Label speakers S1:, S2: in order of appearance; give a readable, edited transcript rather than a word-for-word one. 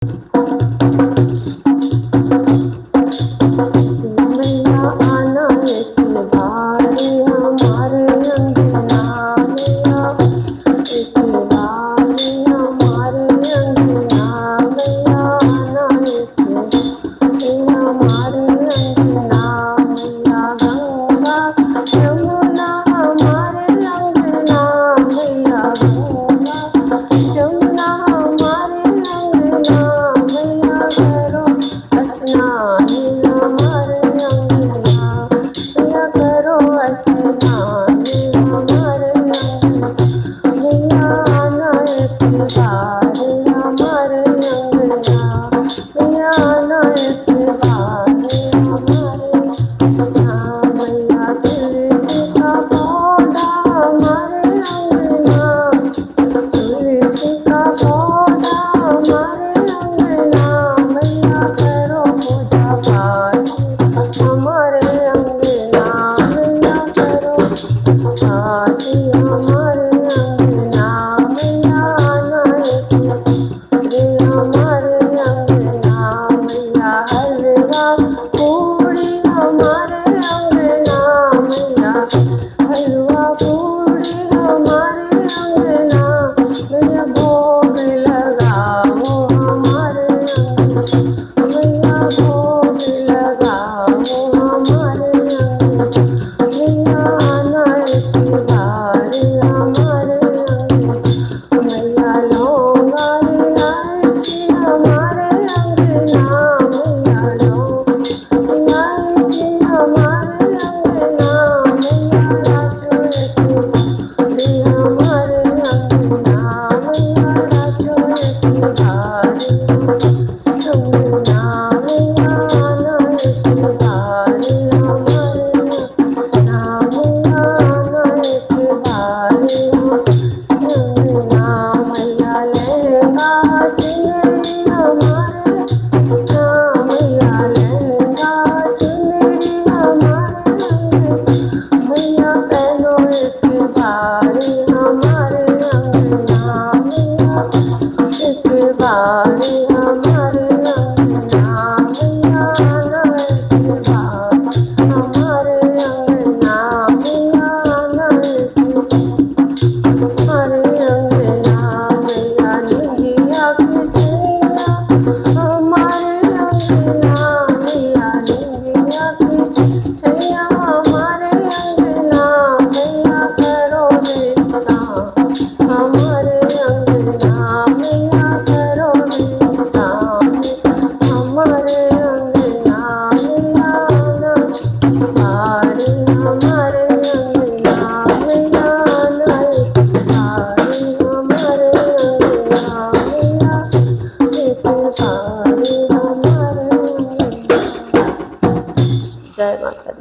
S1: मैया आना इस बार हमारे अंगना मैया, इस बार हमारे अंगना मैया आना हमारे अंगना मैया, गंगा यमुना हमारे अंगना मैया, गंगा यमुना हमारे अंगना मैया, करो स्नान हमारे अंगना मैया, करो स्नान हमारे अंगना मैया, आना इस बार हमारे अंगना मैया, आना इस बार हमारे अंगना मैया, तुलसी का पौधा हमारे अंगना, तुलसी का पौधा हमारे अंगना मैया, करो पूजा पाठ हमारे अंगना मैया, करो पाठ हमारे अंगना मैया, आना हमारे अंगना मैया, हलवा पूड़ी हमारे अंगना मैया, हलवा पूड़ी हमारे अंगना मैया, भोग लगाओ हमारे अंगना मैया, भोग लगाओ हमारे अंगना मैया, आना इस बार हमारे अंगना मैया, लौंगा इलायची हमारे अंगना मैया, लौंगा इलायची हमारे अंगना मैया, राजू हमारे अंगना मैया, राजू अंगना मैया, आना इस बार हमारे अंगना मैया, आना इस बार अंगना मैया, लहंगा चुनरी हमारे अंगना मैया, लहंगा चुनरी हमारे अंगना मैया, पहनो इस बार हमारे अंगना मैया, इस बार हमारे अंगना मैया, आना इस बार हमारे अंगना मैया, आना इस हमारे अंगना मैया, निंगिया की छैया हमारे अंगना मैया, निंगिया की छैया हमारे अंगना मैया, करो रिश्ता हमारे अंगना मैया, करो रिश्ता हमारे अंगना मैया, आना बार हमारे अंगना मैया, आना इस बार हमारे अंगना मैया, इस बार हमारे अंगना। जय माता दी।